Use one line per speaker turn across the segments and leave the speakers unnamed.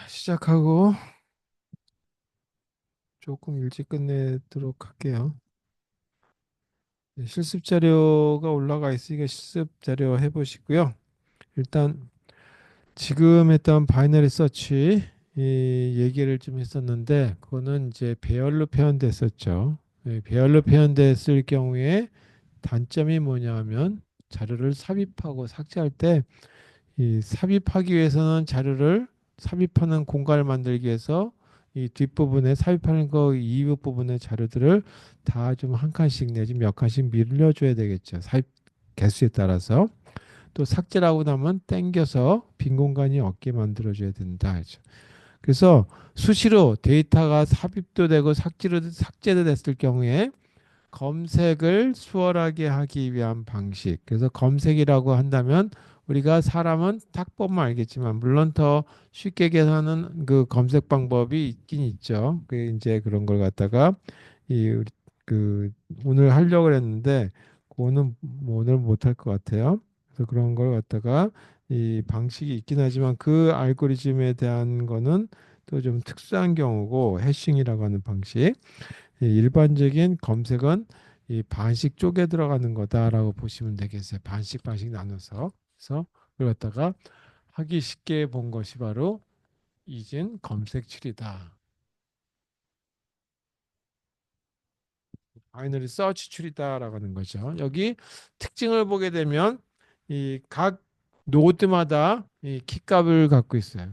시작하고 조금 일찍 끝내도록 할게요. 네, 실습 자료가 올라가 있으니까 실습 자료 해보시고요. 일단 지금 했던 바이너리 서치 이 얘기를 좀 했었는데 그거는 이제 배열로 표현됐었죠. 배열로 표현됐을 경우에 단점이 뭐냐면 자료를 삽입하고 삭제할 때 이 삽입하기 위해서는 자료를 삽입하는 공간을 만들기 위해서 이 뒷부분에 삽입하는 거 이후 부분의 자료들을 다 좀 한 칸씩 내지 몇 칸씩 밀려줘야 되겠죠. 삽입 개수에 따라서. 또 삭제를 하고 나면 땡겨서 빈 공간이 없게 만들어줘야 된다. 하죠. 그래서 수시로 데이터가 삽입도 되고 삭제도 됐을 경우에 검색을 수월하게 하기 위한 방식. 그래서 검색이라고 한다면 우리가 사람은 딱 보면 알겠지만 물론 더 쉽게 계산하는 그 검색 방법이 있긴 있죠. 그 이제 그런 걸 갖다가 이 우리 그 오늘 하려고 했는데 그거는 뭐 오늘 못 할 것 같아요. 그래서 그런 걸 갖다가 이 방식이 있긴 하지만 그 알고리즘에 대한 거는 또 좀 특수한 경우고 해싱이라고 하는 방식. 일반적인 검색은 이 반씩 쪼개 들어가는 거다라고 보시면 되겠어요. 반씩 나눠서. 그래서 그걸 갖다가 하기 쉽게 본 것이 바로 이진 검색 추리다. 바이너리 서치 추리다라고 하는 거죠. 여기 특징을 보게 되면 이 각 노드마다 이 키값을 갖고 있어요.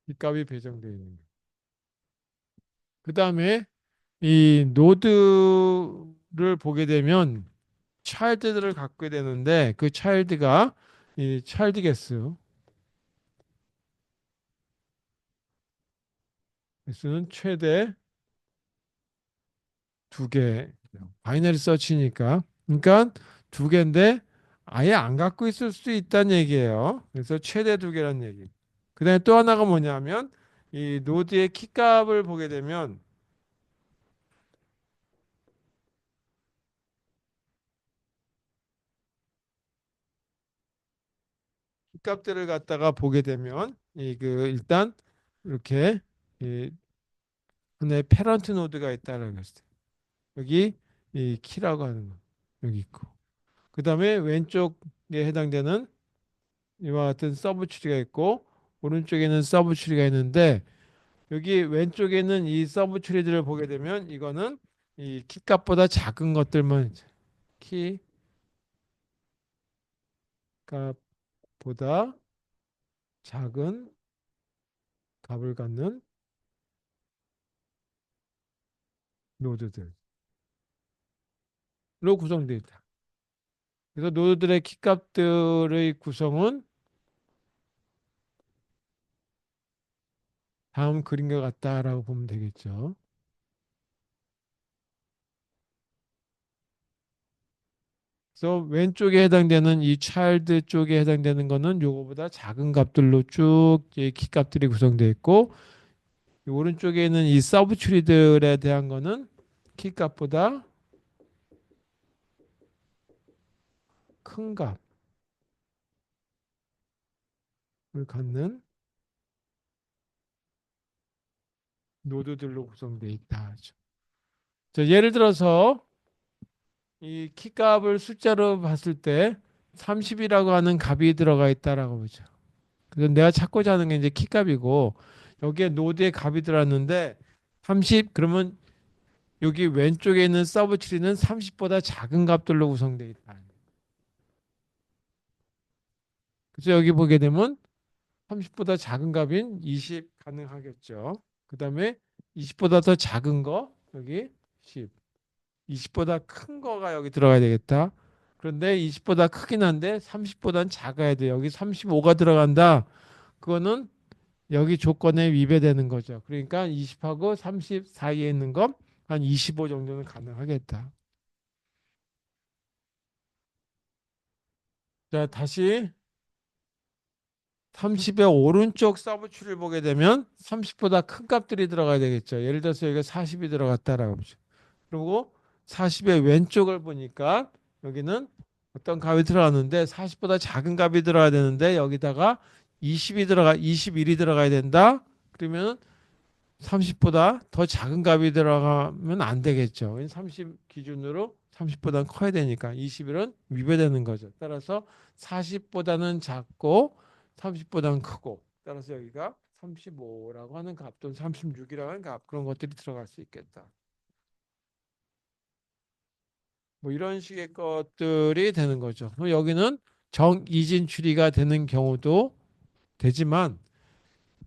키값이 배정되어 있는 거예요. 그 다음에 이 노드를 보게 되면 차일드들을 갖게 되는데 그 차일드가 이 차일드 개수 개수는 최대 두 개. 바이너리 서치니까 그러니까 두 개인데 아예 안 갖고 있을 수 있다는 얘기예요. 그래서 최대 두 개라는 얘기. 그다음에 또 하나가 뭐냐면 이 노드의 키값을 보게 되면 키값들을 갖다가 보게 되면 이 그 일단 이렇게 이 하나의 패런트 노드가 있다는 것을 여기 이 키라고 하는 거 여기 있고 그다음에 왼쪽에 해당되는 이와 같은 서브 추리가 있고 오른쪽에는 서브 추리가 있는데 여기 왼쪽에는 이 서브 추리들을 보게 되면 이거는 이 키값보다 작은 것들만 키값보다 작은 값을 갖는 노드들로 구성되어 있다. 그래서 노드들의 키값들의 구성은 다음 그림과 같다라고 보면 되겠죠. 그래서 왼쪽에 해당되는 이 차일드 쪽에 해당되는 거는 요거보다 작은 값들로 쭉 키 값들이 구성되어 있고 이 오른쪽에 있는 이 서브 추리들에 대한 거는 키 값보다 큰 값을 갖는 노드들로 구성되어 있다. 자, 예를 들어서 이 키 값을 숫자로 봤을 때 30이라고 하는 값이 들어가 있다라고 보죠. 그래서 내가 찾고자 하는 게 이제 키 값이고 여기에 노드에 값이 들어왔는데 30 그러면 여기 왼쪽에 있는 서브 트리는 30보다 작은 값들로 구성되어 있다. 그래서 여기 보게 되면 30보다 작은 값인 20 가능하겠죠. 그 다음에 20보다 더 작은 거 여기 10. 20보다 큰 거가 여기 들어가야 되겠다. 그런데 20보다 크긴 한데 30보다는 작아야 돼. 여기 35가 들어간다. 그거는 여기 조건에 위배되는 거죠. 그러니까 20하고 30 사이에 있는 건 한 25 정도는 가능하겠다. 자, 다시 30의 오른쪽 서브추를 보게 되면 30보다 큰 값들이 들어가야 되겠죠. 예를 들어서 여기가 40이 들어갔다라고 보죠. 그리고 40의 왼쪽을 보니까 여기는 어떤 값이 들어갔는데 40보다 작은 값이 들어가야 되는데 여기다가 21이 들어가야 된다. 그러면 30보다 더 작은 값이 들어가면 안 되겠죠. 30 기준으로 30보다는 커야 되니까 21은 위배되는 거죠. 따라서 40보다는 작고 30보다는 크고 따라서 여기가 35라고 하는 값 또는 36이라고 하는 값 그런 것들이 들어갈 수 있겠다. 뭐 이런 식의 것들이 되는 거죠. 그럼 여기는 정이진 추리가 되는 경우도 되지만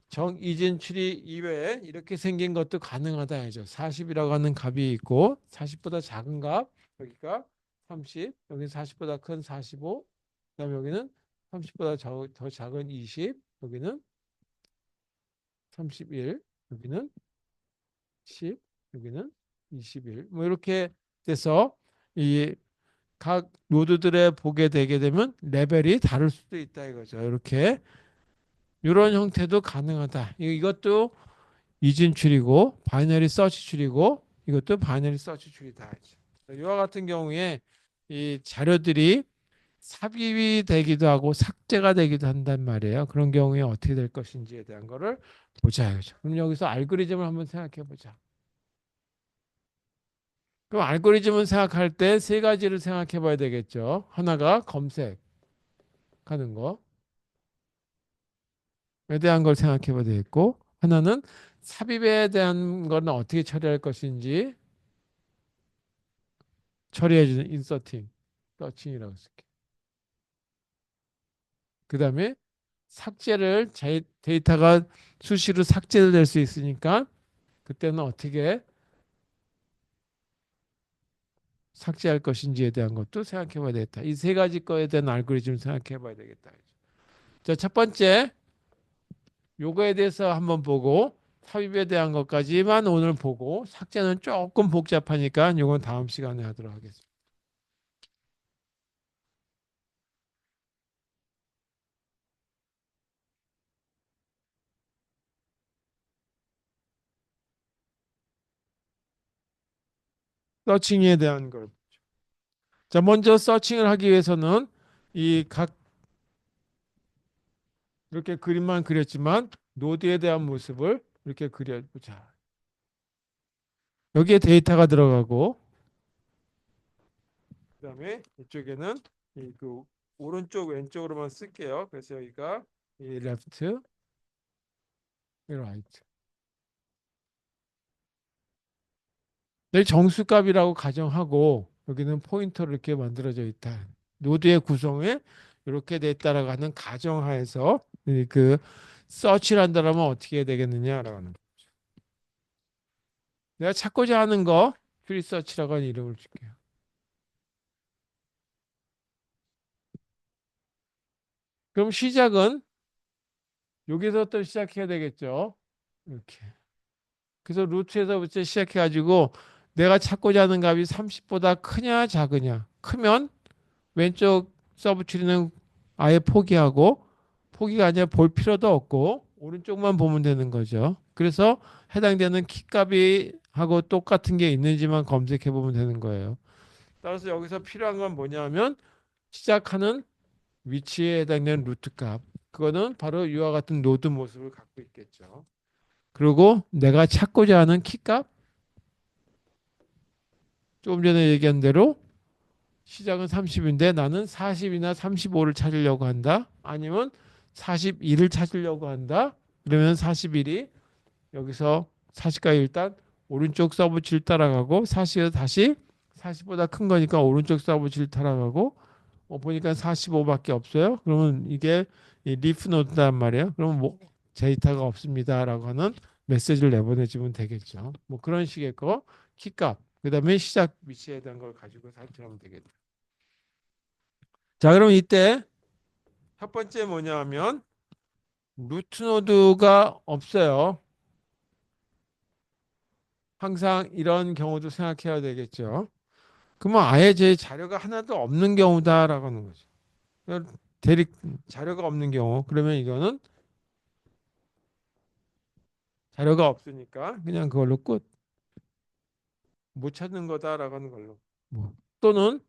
정이진 추리 이외에 이렇게 생긴 것도 가능하다 해죠. 40이라고 하는 값이 있고 40보다 작은 값 여기가 30, 여기 40보다 큰 45, 그다음에 여기는 30보다 더 작은 20, 여기는 31, 여기는 10, 여기는 21. 뭐 이렇게 돼서 이 각 노드들에 보게 되게 되면 레벨이 다를 수도 있다 이거죠. 이렇게 이런 형태도 가능하다. 이것도 이진 추리고 바이너리 서치 추리고 이것도 바이너리 서치 추리다. 이와 같은 경우에 이 자료들이 삽입이 되기도 하고 삭제가 되기도 한단 말이에요. 그런 경우에 어떻게 될 것인지에 대한 거를 보자 이거죠. 그럼 여기서 알고리즘을 한번 생각해 보자. 그럼 알고리즘을 생각할 때 세 가지를 생각해 봐야 되겠죠. 하나가 검색하는 거에 대한 걸 생각해 봐야 되겠고 하나는 삽입에 대한 거는 어떻게 처리할 것인지 처리해 주는 인서팅, 서칭이라고 쓸게. 그다음에 삭제를 데이터가 수시로 삭제될 수 있으니까 그때는 어떻게 삭제할 것인지에 대한 것도 생각해 봐야 되겠다. 이 세 가지 거에 대한 알고리즘 생각해 봐야 되겠다. 자, 첫 번째 요거에 대해서 한번 보고 삽입에 대한 것까지만 오늘 보고 삭제는 조금 복잡하니까 요건 다음 시간에 하도록 하겠습니다. 서칭에 대한 걸. 자, 먼저 서칭을 하기 위해서는 이 각 이렇게 그림만 그렸지만 노드에 대한 모습을 이렇게 그려보자. 여기에 데이터가 들어가고 그다음에 이쪽에는 그 오른쪽 왼쪽으로만 쓸게요. 그래서 여기가 이 left, 이 right. 여기 정수값이라고 가정하고 여기는 포인터로 이렇게 만들어져 있다. 노드의 구성에 이렇게 됐다라고 하는 가정하에서 그 서치를 한다면 어떻게 해야 되겠느냐라고 하는 거. 내가 찾고자 하는 거 프리 서치라고 하는 이름을 줄게요. 그럼 시작은 여기서부터 시작해야 되겠죠. 이렇게. 그래서 루트에서부터 시작해가지고 내가 찾고자 하는 값이 30보다 크냐 작으냐. 크면 왼쪽 서브 추리는 아예 포기하고 포기가 아니라 볼 필요도 없고 오른쪽만 보면 되는 거죠. 그래서 해당되는 키 값이 하고 똑같은 게 있는지만 검색해 보면 되는 거예요. 따라서 여기서 필요한 건 뭐냐면 시작하는 위치에 해당되는 루트 값. 그거는 바로 이와 같은 노드 모습을 갖고 있겠죠. 그리고 내가 찾고자 하는 키 값, 조금 전에 얘기한 대로 시작은 30인데 나는 40이나 35를 찾으려고 한다. 아니면 41을 찾으려고 한다. 그러면 41이 여기서 40까지 일단 오른쪽 서브치를 따라가고 40에서 다시 40보다 큰 거니까 오른쪽 서브치를 따라가고 보니까 45밖에 없어요. 그러면 이게 리프 노드단 말이에요. 그러면 뭐 데이터가 없습니다라고 하는 메시지를 내보내주면 되겠죠. 뭐 그런 식의 거 키값 그다음에 시작 위치에 대한 걸 가지고 살펴보면 되겠죠. 자, 그럼 이때 첫 번째 뭐냐면 루트 노드가 없어요. 항상 이런 경우도 생각해야 되겠죠. 그러면 아예 제 자료가 하나도 없는 경우다라고 하는 거죠. 대립 자료가 없는 경우 그러면 이거는 자료가 없으니까 그냥 그걸로 끝. 못 찾는 거다라고 하는 걸로. 뭐. 또는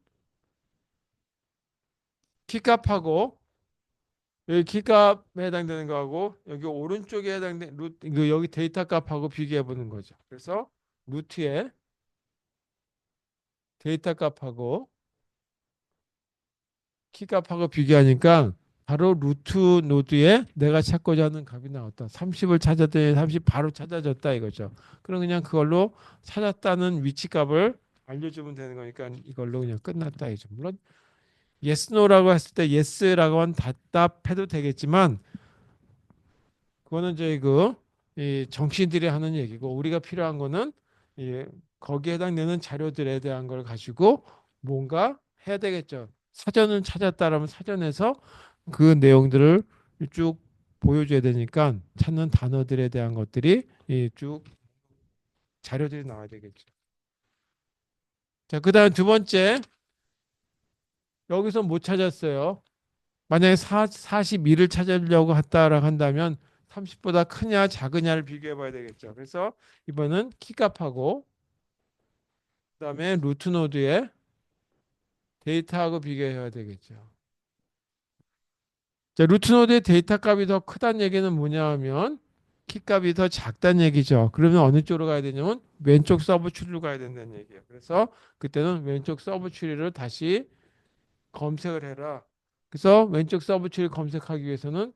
키값하고 여기 키값에 해당되는 거하고 여기 오른쪽에 해당되는 여기 데이터 값하고 비교해 보는 거죠. 그래서 루트에 데이터 값하고 키값하고 비교하니까 바로 루트 노드에 내가 찾고자 하는 값이 나왔다. 30을 찾았더니 30 바로 찾아졌다 이거죠. 그럼 그냥 그걸로 찾았다는 위치 값을 알려주면 되는 거니까 이걸로 그냥 끝났다 이죠. 물론 yes, no라고 했을 때 yes라고만 답답해도 되겠지만 그거는 저희 이 정치인들이 하는 얘기고 우리가 필요한 거는 이 거기에 해당되는 자료들에 대한 걸 가지고 뭔가 해야 되겠죠. 사전을 찾았다라면 사전에서 그 내용들을 쭉 보여줘야 되니까 찾는 단어들에 대한 것들이 쭉 자료들이 나와야 되겠죠. 자, 그다음 두 번째 여기서 못 찾았어요. 만약에 42를 찾으려고 했다라고 한다면 30보다 크냐 작으냐를 비교해 봐야 되겠죠. 그래서 이번은 키값하고 그다음에 루트 노드의 데이터하고 비교해야 되겠죠. 자, 루트 노드의 데이터 값이 더 크다는 얘기는 뭐냐 하면 키값이 더 작다는 얘기죠. 그러면 어느 쪽으로 가야 되냐면 왼쪽 서브 추리로 가야 된다는 얘기예요. 그래서 그때는 왼쪽 서브 추리를 다시 검색을 해라. 그래서 왼쪽 서브 추리를 검색하기 위해서는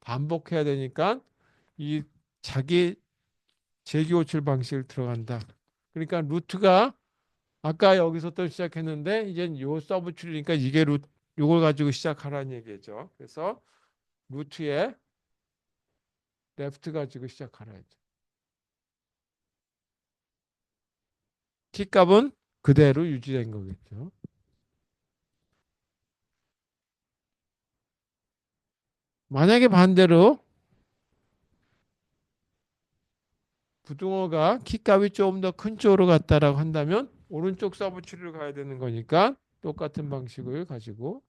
반복해야 되니까 이 자기 재기 호출 방식을 들어간다. 그러니까 루트가 아까 여기서 또 시작했는데 이제 요 서브 추리니까 이게 루트 요걸 가지고 시작하라는 얘기죠. 그래서 루트에 레프트 가지고 시작하라 했죠. 키 값은 그대로 유지된 거겠죠. 만약에 반대로 부등호가 키 값이 조금 더 큰 쪽으로 갔다라고 한다면 오른쪽 서브 추리로 가야 되는 거니까 똑같은 방식을 가지고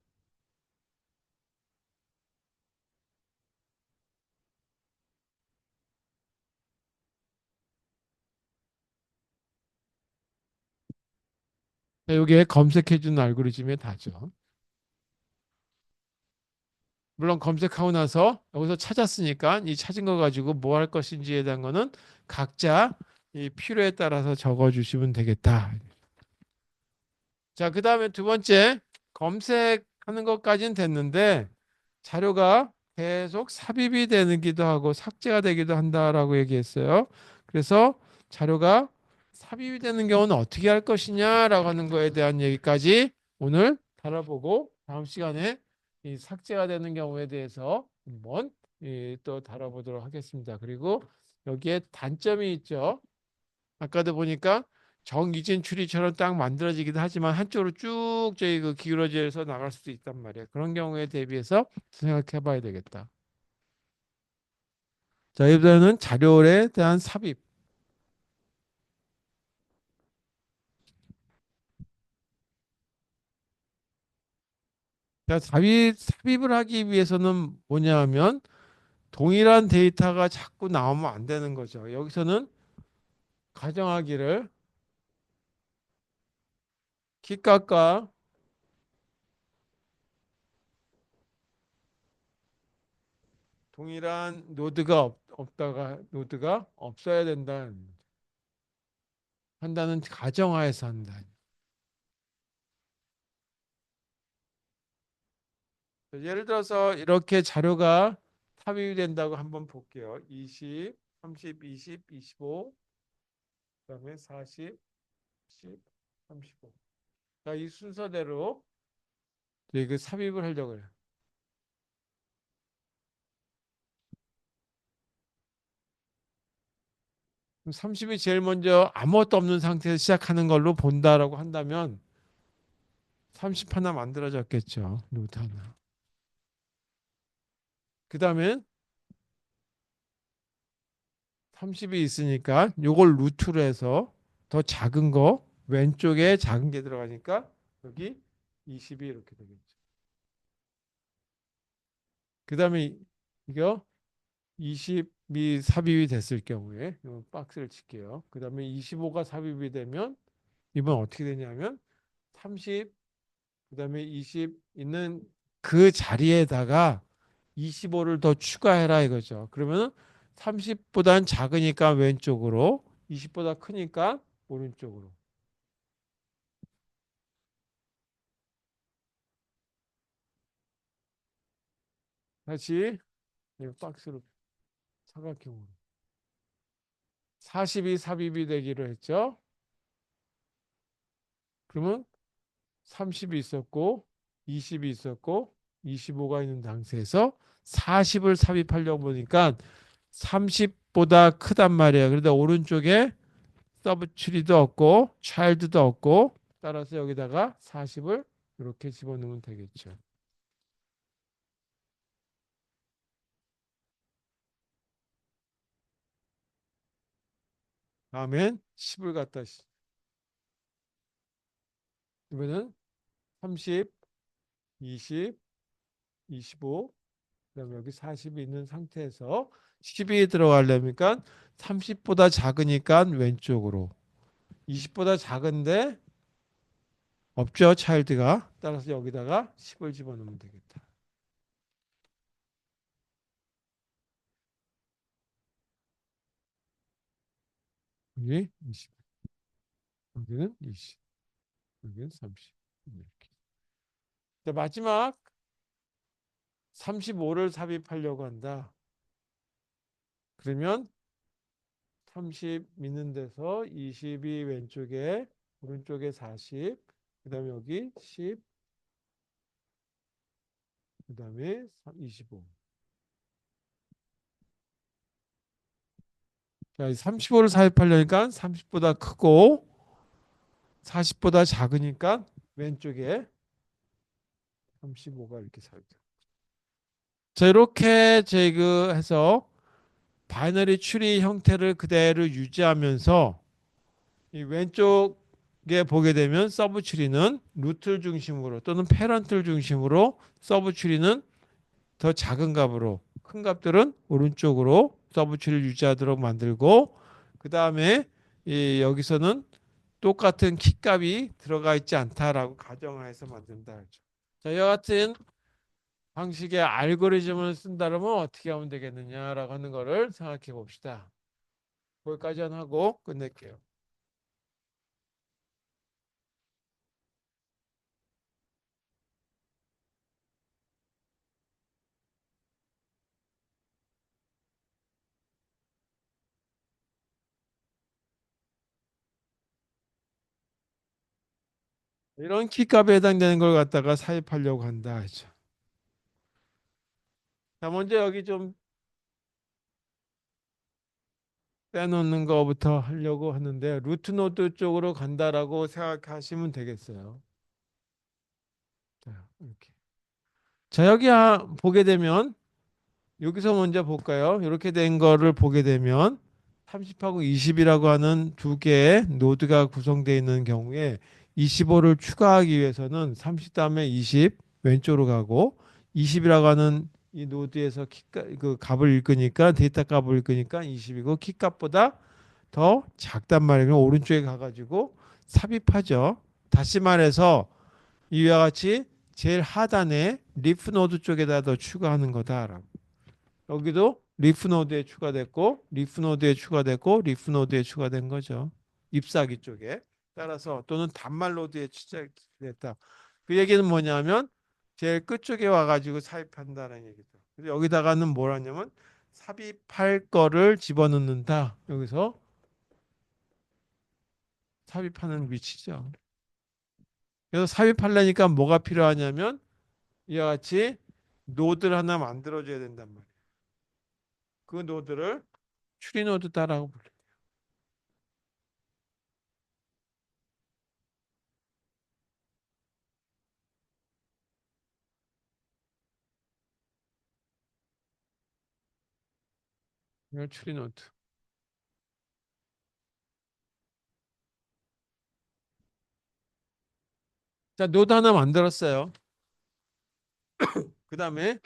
이게 검색해 주는 알고리즘의 다죠. 물론 검색하고 나서 여기서 찾았으니까 이 찾은 거 가지고 뭐 할 것인지에 대한 거는 각자 이 필요에 따라서 적어 주시면 되겠다. 자, 그다음에 두 번째 검색하는 것까지는 됐는데 자료가 계속 삽입이 되기도 하고 삭제가 되기도 한다라고 얘기했어요. 그래서 자료가 삽입이 되는 경우는 어떻게 할 것이냐라고 하는 거에 대한 얘기까지 오늘 다뤄보고 다음 시간에 이 삭제가 되는 경우에 대해서 한번 또 다뤄보도록 하겠습니다. 그리고 여기에 단점이 있죠. 아까도 보니까 정이진 추리처럼 딱 만들어지기도 하지만 한쪽으로 쭉 저희 기울어져서 나갈 수도 있단 말이에요. 그런 경우에 대비해서 생각해 봐야 되겠다. 자, 이번에는 자료에 대한 삽입. 자, 삽입을 하기 위해서는 뭐냐 하면 동일한 데이터가 자꾸 나오면 안 되는 거죠. 여기서는 가정하기를 키값과 동일한 노드가 없어야 한다는 가정하에서 한다. 예를 들어서 이렇게 자료가 삽입이 된다고 한번 볼게요. 20, 30, 20, 25, 그다음에 40, 10, 35. 자, 이 순서대로 그 삽입을 하려고 해요. 그럼 30이 제일 먼저 아무것도 없는 상태에서 시작하는 걸로 본다라고 한다면 30 하나 만들어졌겠죠. 노트 하나. 그다음에 30이 있으니까 요걸 루트로 해서 더 작은 거 왼쪽에 작은 게 들어가니까 여기 20이 이렇게 되겠죠. 그다음에 이거 20이 삽입이 됐을 경우에 이 박스를 칠게요. 그 다음에 25가 삽입이 되면 이번 어떻게 되냐면 30, 그 다음에 20 있는 그 자리에다가 25를 더 추가해라 이거죠. 그러면 30보다는 작으니까 왼쪽으로, 20보다 크니까 오른쪽으로. 다시 이 박스로 사각형으로. 40이 삽입이 되기로 했죠. 그러면 30이 있었고 20이 있었고 25가 있는 상태에서 40을 삽입하려고 보니까 30보다 크단 말이에요. 그런데 오른쪽에 서브트리도 없고 차일드도 없고 따라서 여기다가 40을 이렇게 집어넣으면 되겠죠. 다음엔 10을 갖다 이번엔 30, 20, 25 그다음에 여기 40이 있는 상태에서 10이 들어가려니까 30보다 작으니까 왼쪽으로 20보다 작은데 없죠 차일드가 따라서 여기다가 10을 집어넣으면 되겠다. 여기 20 여기는 20 여기는 30 이렇게. 자, 마지막 35를 삽입하려고 한다. 그러면 30 있는 데서 20이 왼쪽에 오른쪽에 40 그다음에 여기 10 그다음에 25. 자, 35를 삽입하려니까 30보다 크고 40보다 작으니까 왼쪽에 35가 이렇게 삽입돼요. 자, 이렇게 제거해서 바이너리 추리 형태를 그대로 유지하면서 이 왼쪽에 보게 되면 서브 추리는 루트를 중심으로 또는 패런트를 중심으로 서브 추리는 더 작은 값으로 큰 값들은 오른쪽으로 서브 추리를 유지하도록 만들고 그 다음에 여기서는 똑같은 키 값이 들어가 있지 않다라고 가정해서 만든다. 자, 이와 같은 방식의 알고리즘을 쓴다면 어떻게 하면 되겠느냐라고 하는 거를 생각해 봅시다. 거기까지만 하고 끝낼게요. 이런 키값에 해당되는 걸 갖다가 삽입하려고 한다. 그죠? 자, 먼저 여기 좀 빼놓는 거부터 하려고 하는데 루트 노드 쪽으로 간다라고 생각하시면 되겠어요. 자, 이렇게. 자, 여기 보게 되면 여기서 먼저 볼까요? 이렇게 된 거를 보게 되면 30하고 20이라고 하는 두 개의 노드가 구성되어 있는 경우에 25를 추가하기 위해서는 30 다음에 20 왼쪽으로 가고 20이라고 하는 이 노드에서 그 값을 읽으니까 데이터 값을 읽으니까 20이고 키 값보다 더 작단 말이에요. 그럼 오른쪽에 가가지고 삽입하죠. 다시 말해서 이와 같이 제일 하단에 리프 노드 쪽에다 더 추가하는 거다라고. 여기도 리프 노드에 추가됐고 리프 노드에 추가됐고 리프 노드에 추가된 거죠. 잎사귀 쪽에 따라서 또는 단말 노드에 추가됐다. 그 얘기는 뭐냐면 제일 끝쪽에 와가지고 삽입한다는 얘기죠. 그래서 여기다가는 뭘 하냐면 삽입할 거를 집어넣는다. 여기서 삽입하는 위치죠. 그래서 삽입하려니까 뭐가 필요하냐면 이와 같이 노드를 하나 만들어줘야 된단 말이에요. 그 노드를 추리 노드다라고 불러요. 이걸 추리 노드. 자, 노드 하나 만들었어요. 그 다음에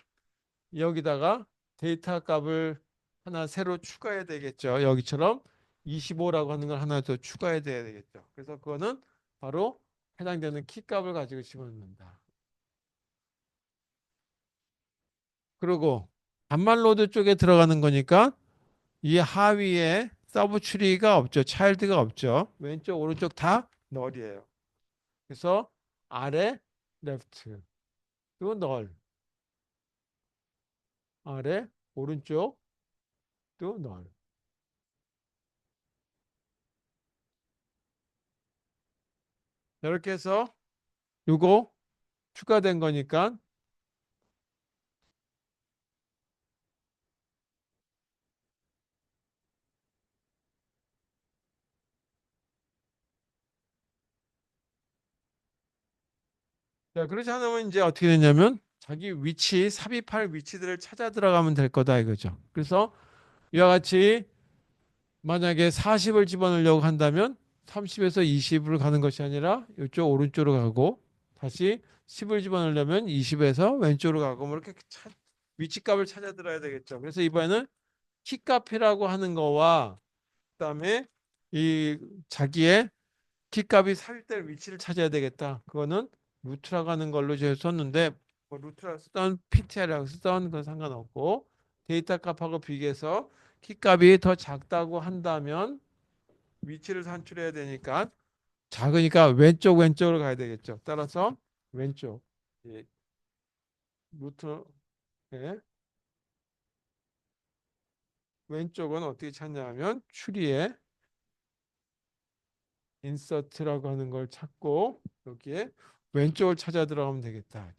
여기다가 데이터 값을 하나 새로 추가해야 되겠죠. 여기처럼 25라고 하는 걸 하나 더 추가해야 되겠죠. 그래서 그거는 바로 해당되는 키값을 가지고 집어넣는다. 그리고 반말 로드 쪽에 들어가는 거니까 이 하위에 서브 추리가 없죠. 차일드가 없죠. 왼쪽 오른쪽 다 널이에요. 그래서 아래 레프트 또 널, 아래 오른쪽 또 널. 이렇게 해서 요거 추가된 거니까. 자, 그렇지 않으면 이제 어떻게 되냐면 자기 위치, 삽입할 위치들을 찾아 들어가면 될 거다 이거죠. 그래서 이와 같이 만약에 40을 집어넣으려고 한다면 30에서 20으로 가는 것이 아니라 이쪽 오른쪽으로 가고, 다시 10을 집어넣으려면 20에서 왼쪽으로 가고, 뭐 이렇게 위치 값을 찾아 들어야 되겠죠. 그래서 이번에는 키 값이라고 하는 거와 그다음에 이 자기의 키값이 삽입될 위치를 찾아야 되겠다. 그거는 루트라고 하는 걸로 제가 썼는데, 뭐 루트라고 쓰던 PTR이라고 쓰던 건 상관없고, 데이터 값하고 비교해서 키값이 더 작다고 한다면 위치를 산출해야 되니까 작으니까 왼쪽으로 가야 되겠죠. 따라서 왼쪽, 예, 루트, 예, 왼쪽은 어떻게 찾냐면 추리에 인서트라고 하는 걸 찾고 여기에 왼쪽을 찾아 들어가면 되겠다.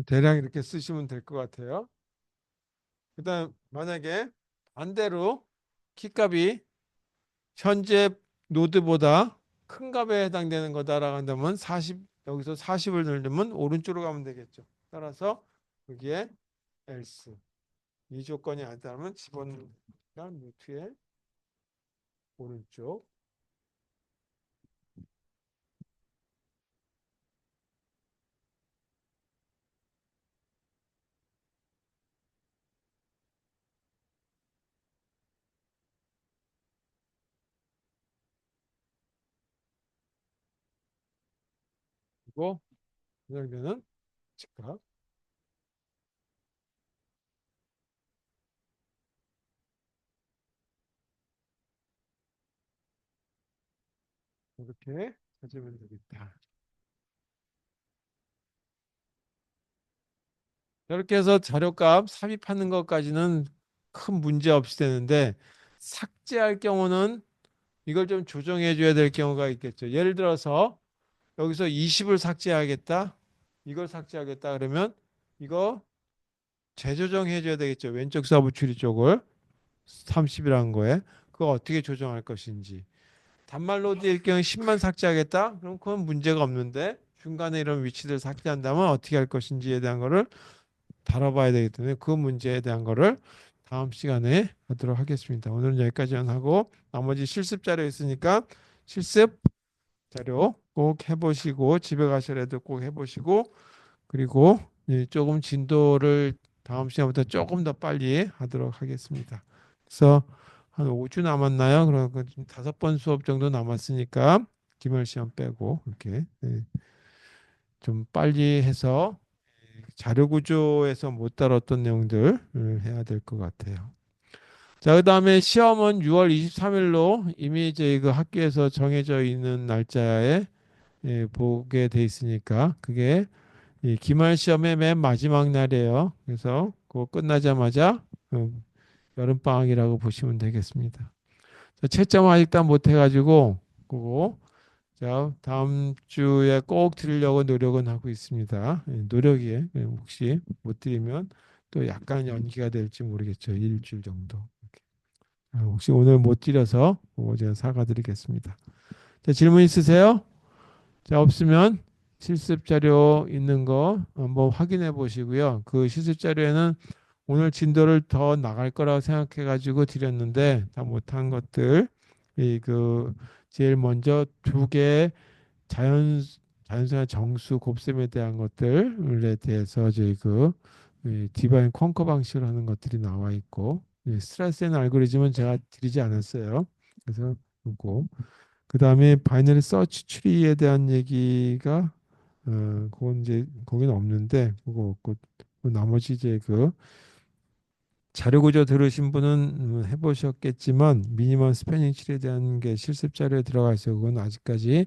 대략 이렇게 쓰시면 될 것 같아요. 그다음 만약에 반대로 키값이 현재 노드보다 큰 값에 해당되는 거다라고 한다면 40, 여기서 40을 넣으려면 오른쪽으로 가면 되겠죠. 따라서 여기에 else 이 조건이 아니다면 집어넣으면 루트의 오른쪽, 그리고 그러면은 즉각 이렇게 찾으면 되겠다. 이렇게 해서 자료값 삽입하는 것까지는 큰 문제 없이 되는데, 삭제할 경우는 이걸 좀 조정해 줘야 될 경우가 있겠죠. 예를 들어서 여기서 20을 삭제하겠다. 이걸 삭제하겠다 그러면 이거 재조정해 줘야 되겠죠. 왼쪽 서브 추리 쪽을 30이라는 거에 그거 어떻게 조정할 것인지. 단말로드일 경우 10만 삭제하겠다. 그럼 그건 문제가 없는데 중간에 이런 위치들 삭제한다면 어떻게 할 것인지에 대한 거를 다뤄봐야 되기 때문에 그 문제에 대한 거를 다음 시간에 하도록 하겠습니다. 오늘은 여기까지만 하고 나머지 실습 자료 있으니까 실습 자료 꼭 해보시고 집에 가셔라도 꼭 해보시고, 그리고 조금 진도를 다음 시간부터 조금 더 빨리 하도록 하겠습니다. 그래서 한 5주 남았나요? 그러니까 지금 5번 수업 정도 남았으니까 기말 시험 빼고 이렇게 좀 빨리 해서 자료 구조에서 못 다뤘던 내용들 해야 될 것 같아요. 자, 그다음에 시험은 6월 23일로 이미 저희 그 학교에서 정해져 있는 날짜에 보게 돼 있으니까 그게 이 기말 시험의 맨 마지막 날이에요. 그래서 그거 끝나자마자 여름 방학이라고 보시면 되겠습니다. 자, 채점 아직 다 못 해가지고 그거 자 다음 주에 꼭 드리려고 노력은 하고 있습니다. 노력이 혹시 못 드리면 또 약간 연기가 될지 모르겠죠. 일주일 정도. 이렇게. 혹시 오늘 못 드려서 그거 제가 사과드리겠습니다. 자, 질문 있으세요? 자, 없으면 실습 자료 있는 거 한번 확인해 보시고요. 그 실습 자료에는 오늘 진도를 더 나갈 거라고 생각해 가지고 드렸는데 다 못한 것들 이 그 제일 먼저 두 개 자연 자연수나 정수 곱셈에 대한 것들에 대해서 저희 디바인 컨커 방식으로 하는 것들이 나와 있고 스트라스앤 알고리즘은 제가 드리지 않았어요. 그래서 그거 그다음에 바이너리 서치 트리에 대한 얘기가 그건 이제 거기는 없는데 그거 없고 나머지 이제 자료 구조 들으신 분은 해보셨겠지만 미니멈 스패닝 트리에 대한 게 실습 자료에 들어가 있어요. 그건 아직까지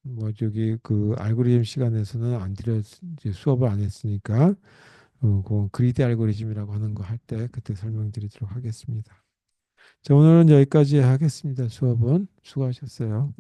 뭐, 저기 알고리즘 시간에서는 안 드렸 이제 수업을 안 했으니까 그건 그리드 알고리즘이라고 하는 거 할 때 그때 설명드리도록 하겠습니다. 자, 오늘은 여기까지 하겠습니다. 수업은 수고하셨어요.